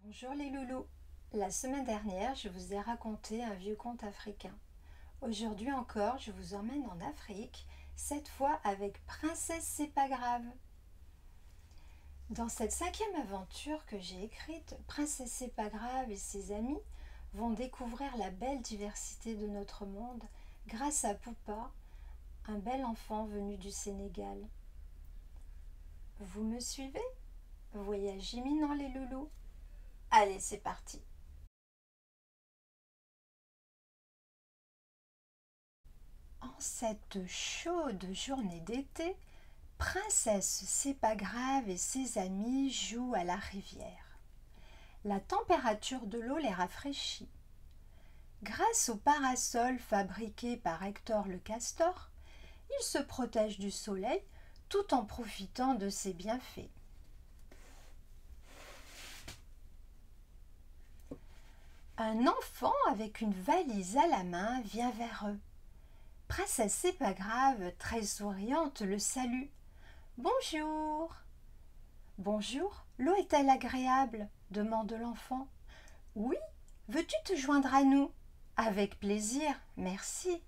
Bonjour les loulous. La semaine dernière, je vous ai raconté un vieux conte africain. Aujourd'hui encore, je vous emmène en Afrique, cette fois avec Princesse C'est pas grave. Dans cette 5e aventure que j'ai écrite, Princesse C'est pas grave et ses amis vont découvrir la belle diversité de notre monde grâce à Poupa, un bel enfant venu du Sénégal. Vous me suivez? Voyage imminent les loulous. Allez, c'est parti. En cette chaude journée d'été, Princesse C'est pas grave et ses amis jouent à la rivière. La température de l'eau les rafraîchit. Grâce au parasol fabriqué par Hector le castor, ils se protègent du soleil tout en profitant de ses bienfaits. Un enfant avec une valise à la main vient vers eux. Princesse C'est pas grave, très souriante, le salue. Bonjour. Bonjour, l'eau est-elle agréable? Demande l'enfant. Oui, veux-tu te joindre à nous? Avec plaisir, merci.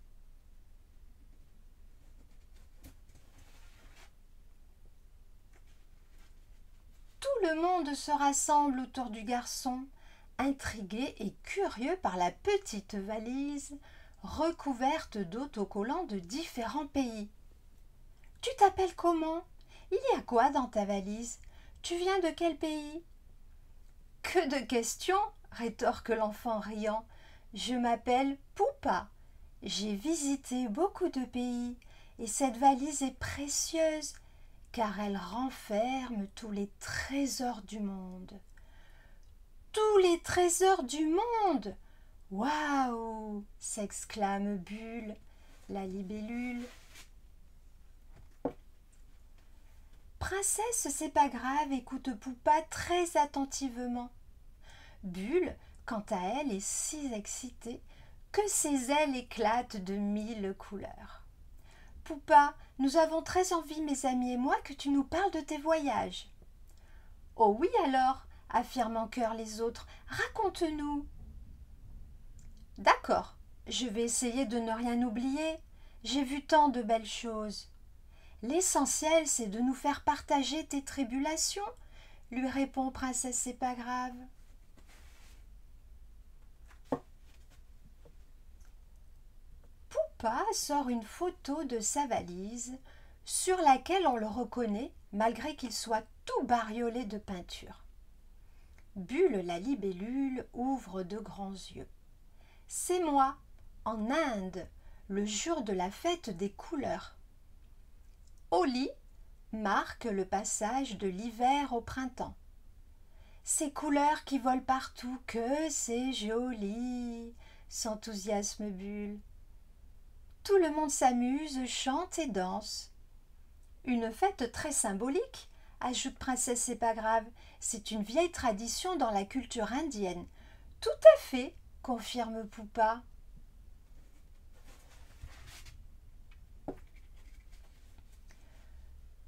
Tout le monde se rassemble autour du garçon, intrigué et curieux par la petite valise recouverte d'autocollants de différents pays. Tu t'appelles comment? Il y a quoi dans ta valise? Tu viens de quel pays? Que de questions, rétorque l'enfant riant. Je m'appelle Poupa. J'ai visité beaucoup de pays et cette valise est précieuse car elle renferme tous les trésors du monde. Tous les trésors du monde! Waouh! S'exclame Bulle, la libellule. Princesse, c'est pas grave, écoute Poupa très attentivement. Bulle, quant à elle, est si excitée que ses ailes éclatent de 1000 couleurs. Poupa, nous avons très envie, mes amis et moi, que tu nous parles de tes voyages. Oh oui alors, affirment en chœur les autres, raconte-nous. D'accord, je vais essayer de ne rien oublier. J'ai vu tant de belles choses. L'essentiel, c'est de nous faire partager tes tribulations, lui répond Princesse C'est pas grave. Poupa sort une photo de sa valise, sur laquelle on le reconnaît malgré qu'il soit tout bariolé de peinture. Bulle la libellule ouvre de grands yeux. C'est moi, en Inde, le jour de la fête des couleurs. Holi marque le passage de l'hiver au printemps. Ces couleurs qui volent partout, que c'est joli, s'enthousiasme Bulle. Tout le monde s'amuse, chante et danse. Une fête très symbolique, ajoute Princesse C'est pas grave, c'est une vieille tradition dans la culture indienne. Tout à fait, confirme Poupa.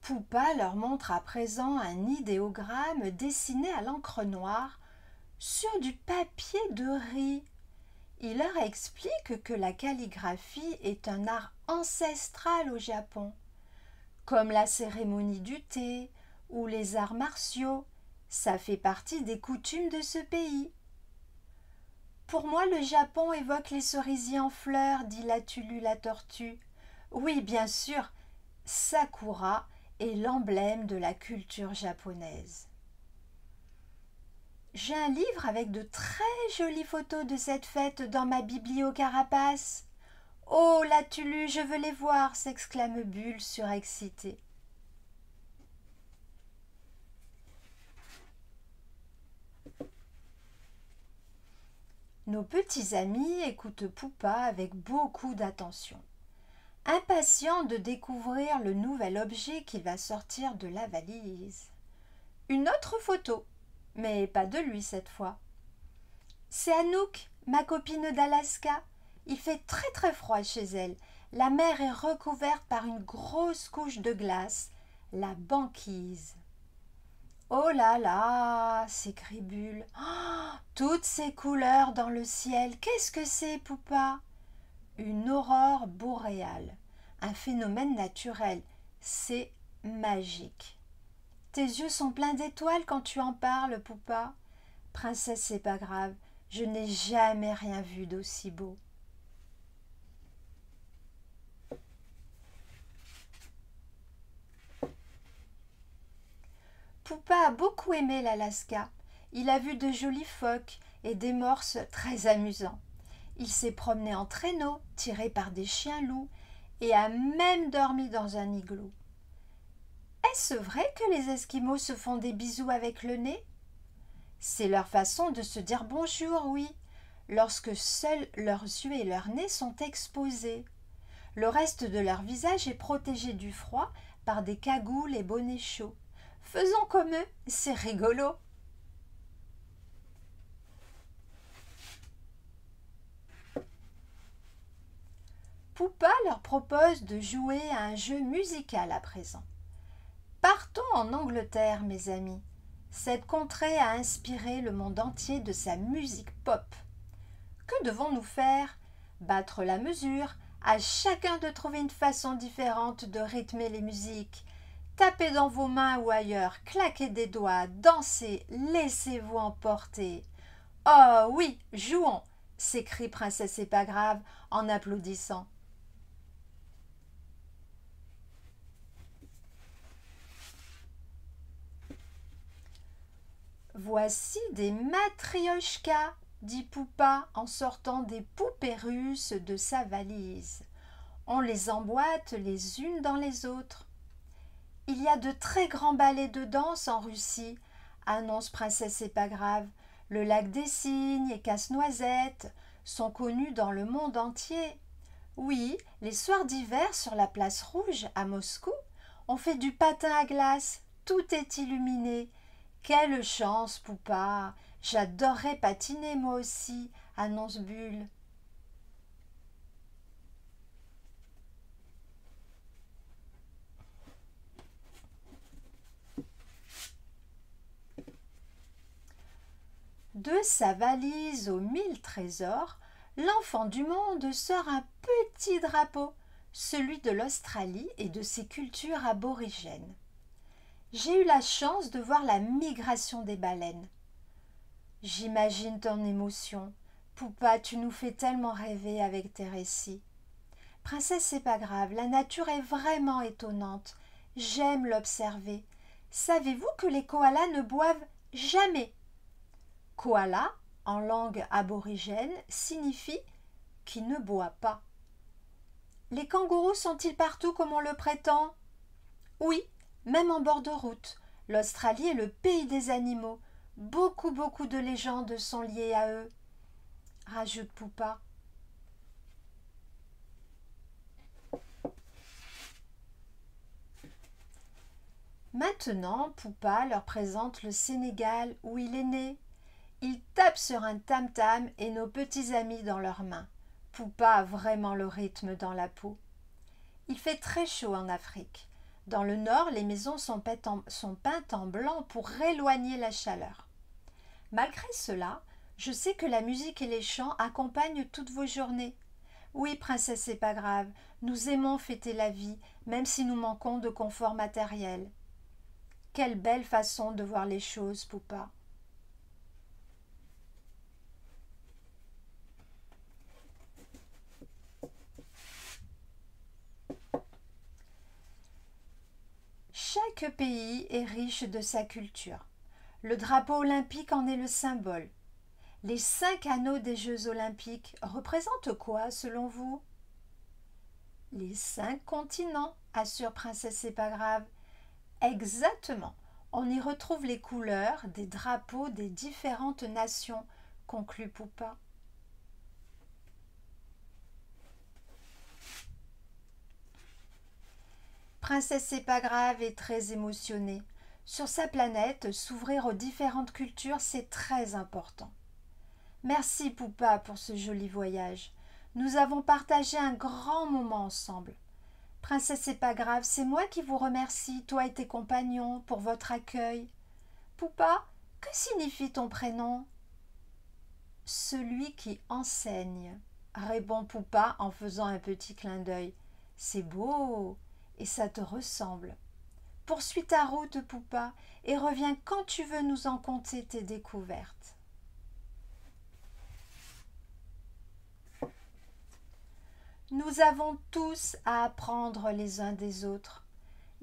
Poupa leur montre à présent un idéogramme dessiné à l'encre noire sur du papier de riz. Il leur explique que la calligraphie est un art ancestral au Japon, comme la cérémonie du thé ou les arts martiaux. Ça fait partie des coutumes de ce pays. Pour moi, le Japon évoque les cerisiers en fleurs, dit Latulu la tortue. Oui, bien sûr, Sakura est l'emblème de la culture japonaise. J'ai un livre avec de très jolies photos de cette fête dans ma bibliocarapace. Oh, Latulu, je veux les voir, s'exclame Bulle surexcitée. Nos petits amis écoutent Poupa avec beaucoup d'attention, impatients de découvrir le nouvel objet qu'il va sortir de la valise. Une autre photo, mais pas de lui cette fois. C'est Anouk, ma copine d'Alaska. Il fait très très froid chez elle. La mer est recouverte par une grosse couche de glace, la banquise. Oh là là, s'écrie Bulle. Oh, Toutes ces couleurs dans le ciel, qu'est-ce que c'est, Poupa? Une aurore boréale, un phénomène naturel, c'est magique. Tes yeux sont pleins d'étoiles quand tu en parles, Poupa. Princesse, c'est pas grave, je n'ai jamais rien vu d'aussi beau. Poupa a beaucoup aimé l'Alaska. Il a vu de jolis phoques et des morses très amusants. Il s'est promené en traîneau, tiré par des chiens loups, et a même dormi dans un igloo. Est-ce vrai que les Esquimaux se font des bisous avec le nez? C'est leur façon de se dire bonjour, oui, lorsque seuls leurs yeux et leur nez sont exposés. Le reste de leur visage est protégé du froid par des cagoules et bonnets chauds. Faisons comme eux, c'est rigolo. Poupa leur propose de jouer à un jeu musical à présent. Partons en Angleterre, mes amis. Cette contrée a inspiré le monde entier de sa musique pop. Que devons-nous faire? Battre la mesure, à chacun de trouver une façon différente de rythmer les musiques. Tapez dans vos mains ou ailleurs, claquez des doigts, dansez, laissez-vous emporter. Oh oui, jouons, s'écrie Princesse C'est pas grave en applaudissant. Voici des matrioshkas, dit Poupa en sortant des poupées russes de sa valise. On les emboîte les unes dans les autres. Il y a de très grands ballets de danse en Russie, annonce Princesse C'est pas grave. Le lac des cygnes et Casse-Noisette sont connus dans le monde entier. Oui, les soirs d'hiver sur la place rouge à Moscou, on fait du patin à glace, tout est illuminé. Quelle chance, Poupa! J'adorerais patiner moi aussi, annonce Bulle. De sa valise aux 1000 trésors, l'enfant du monde sort un petit drapeau, celui de l'Australie et de ses cultures aborigènes. J'ai eu la chance de voir la migration des baleines. J'imagine ton émotion. Poupa, tu nous fais tellement rêver avec tes récits. Princesse, c'est pas grave, la nature est vraiment étonnante. J'aime l'observer. Savez-vous que les koalas ne boivent jamais? Koala, en langue aborigène, signifie qui ne boit pas. Les kangourous sont-ils partout comme on le prétend? Oui, même en bord de route. L'Australie est le pays des animaux. Beaucoup de légendes sont liées à eux, rajoute Poupa. Maintenant, Poupa leur présente le Sénégal où il est né. Il tape sur un tam-tam et nos petits amis dans leurs mains. Poupa a vraiment le rythme dans la peau. Il fait très chaud en Afrique. Dans le nord, les maisons sont peintes en blanc pour éloigner la chaleur. Malgré cela, je sais que la musique et les chants accompagnent toutes vos journées. Oui, princesse, c'est pas grave, nous aimons fêter la vie, même si nous manquons de confort matériel. Quelle belle façon de voir les choses, Poupa. Chaque pays est riche de sa culture. Le drapeau olympique en est le symbole. Les 5 anneaux des Jeux olympiques représentent quoi selon vous? Les 5 continents, assure Princesse C'est pas grave. Exactement, on y retrouve les couleurs des drapeaux des différentes nations, conclut Poupa. Princesse C'est pas grave est très émotionnée. Sur sa planète, s'ouvrir aux différentes cultures, c'est très important. Merci Poupa pour ce joli voyage. Nous avons partagé un grand moment ensemble. Princesse, c'est pas grave, c'est moi qui vous remercie, toi et tes compagnons, pour votre accueil. Poupa, que signifie ton prénom? celui qui enseigne, répond Poupa en faisant un petit clin d'œil. C'est beau et ça te ressemble. Poursuis ta route, Poupa, et reviens quand tu veux nous en conter tes découvertes. Nous avons tous à apprendre les uns des autres.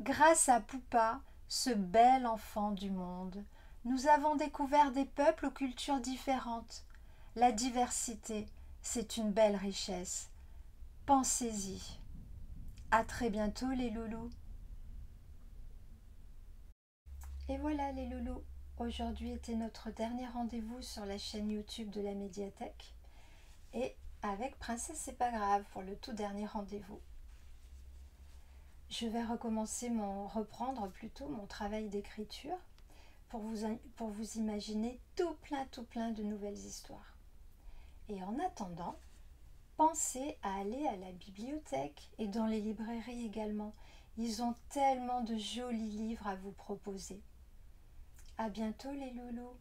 Grâce à Poupa, ce bel enfant du monde, nous avons découvert des peuples aux cultures différentes. La diversité, c'est une belle richesse. Pensez-y. À très bientôt les loulous. Et voilà les loulous, aujourd'hui était notre dernier rendez-vous sur la chaîne YouTube de la médiathèque et avec Princesse c'est pas grave pour le tout dernier rendez-vous. Je vais reprendre plutôt mon travail d'écriture pour vous imaginer tout plein de nouvelles histoires. Et en attendant, pensez à aller à la bibliothèque et dans les librairies également. Ils ont tellement de jolis livres à vous proposer. À bientôt les loulous.